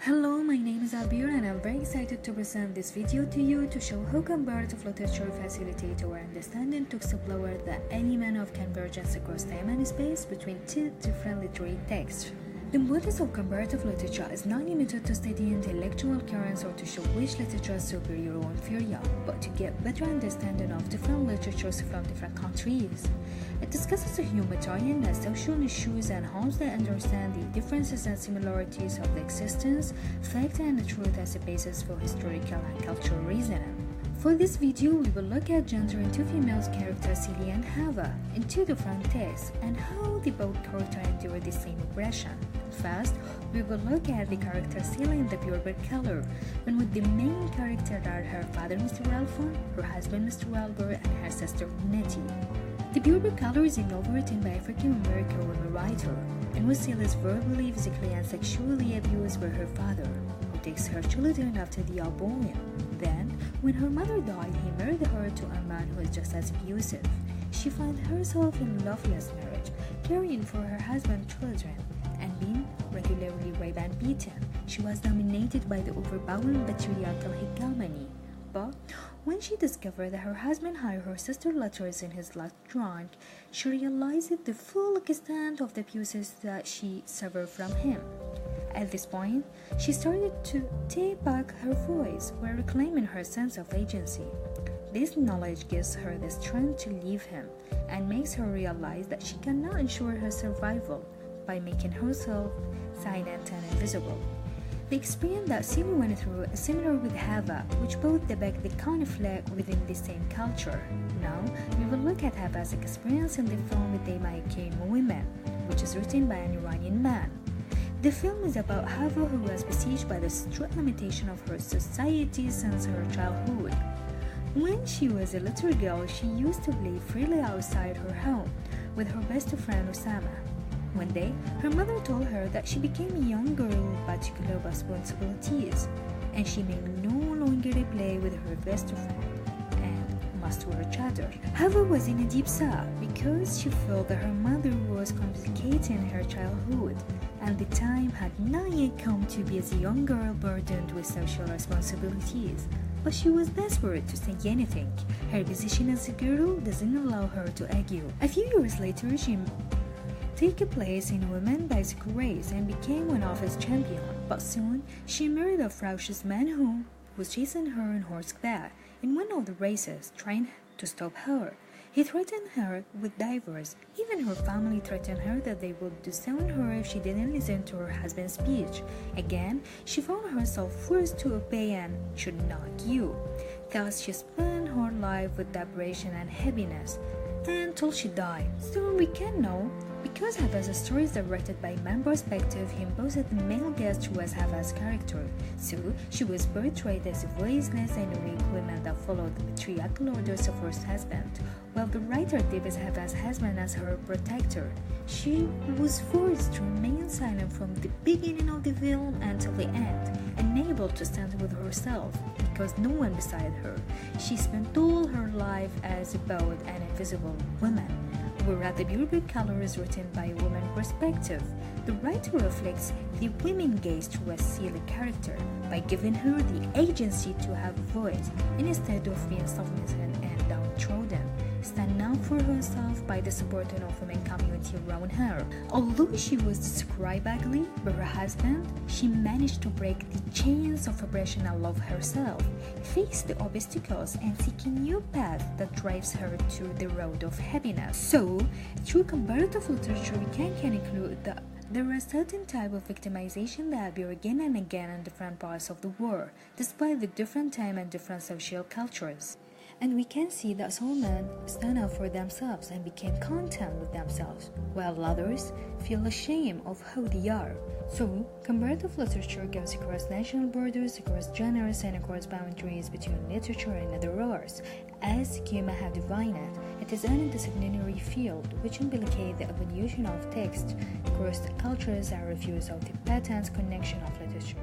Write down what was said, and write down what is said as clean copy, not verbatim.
Hello, my name is Abir and I'm very excited to present this video to you to show how comparative literature facilitates our understanding to explore the element of convergence across time and space between two different literary texts. The importance of comparative literature is not limited to studying intellectual currents or to show which literature is superior or inferior, but to get better understanding of different literatures from different countries. It discusses the humanitarian and social issues and helps to understand the differences and similarities of the existence, fact, and the truth as a basis for historical and cultural reasoning. For this video, we will look at gender in two female characters, Celia and Hava, in two different texts, and how the both characters endure the same oppression. First, we will look at the character Celia in the Purebred color, when with the main character are her father Mr. Alphon, her husband Mr. Albert, and her sister Nettie. The Purebred color is a novel written by African-American woman writer, in which Celia is verbally, physically, and sexually abused by her father, who takes her children after they are born. Then, when her mother died, he married her to a man who is just as abusive. She finds herself in loveless marriage, caring for her husband's children, and being regularly raped and beaten. She was dominated by the overpowering patriarchal hegemony. But when she discovered that her husband hid her sister's letters in his last trunk, she realized the full extent of the abuses that she suffered from him. At this point, she started to take back her voice while reclaiming her sense of agency. This knowledge gives her the strength to leave him and makes her realize that she cannot ensure her survival by making herself silent and invisible. The experience that Celia went through is similar with Hava, which both depict the conflict within the same culture. Now, we will look at Hava's experience in the film They Became Women, which is written by an Iranian man. The film is about Hava, who was besieged by the strict limitation of her society since her childhood. When she was a little girl, she used to play freely outside her home with her best friend Osama. One day, her mother told her that she became a young girl with particular responsibilities, and she may no longer play with her best friend and must wear chador. Hava was in a deep sorrow because she felt that her mother was complicating her childhood, and the time had not yet come to be as a young girl burdened with social responsibilities. But she was desperate to say anything. Her position as a girl doesn't allow her to argue. A few years later, she took a place in women's bicycle race and became one of its champions. But soon, she married a ferocious man who was chasing her on horseback in one of the races, trying to stop her. He threatened her with divorce. Even her family threatened her that they would disown her if she didn't listen to her husband's speech. Again, she found herself forced to obey and should not argue. Thus, she spent her life with depression and heaviness until she died. So we can know, because Hava's story is directed by man perspective, he imposes the male guest who was Hava's character. So she was portrayed as a voiceless and weak woman that followed the patriarchal orders of her husband, while the writer depicts Hava's husband as her protector. She was forced to remain silent from the beginning of the film until the end, unable to stand with herself because no one beside her. She spent all her life as both an invisible woman. Whereas the Purebred color is written by a woman's perspective, the writer reflects the women gaze towards Celia character by giving her the agency to have a voice instead of being submissive and downtrodden, stand up for herself by the support of women community around her. Although she was described ugly by her husband, she managed to break the chains of oppression and love herself, face the obstacles, and seek a new path that drives her to the road of happiness. So, through comparative literature, we can conclude that there are certain types of victimization that appear again and again in different parts of the world, despite the different time and different social cultures. And we can see that some men stand up for themselves and become content with themselves, while others feel ashamed of who they are. So, comparative literature goes across national borders, across genres, and across boundaries between literature and other arts. As Kiyama have defined it is an interdisciplinary field which implicates the evolution of text across the cultures and reviews of the patterns connection of literature.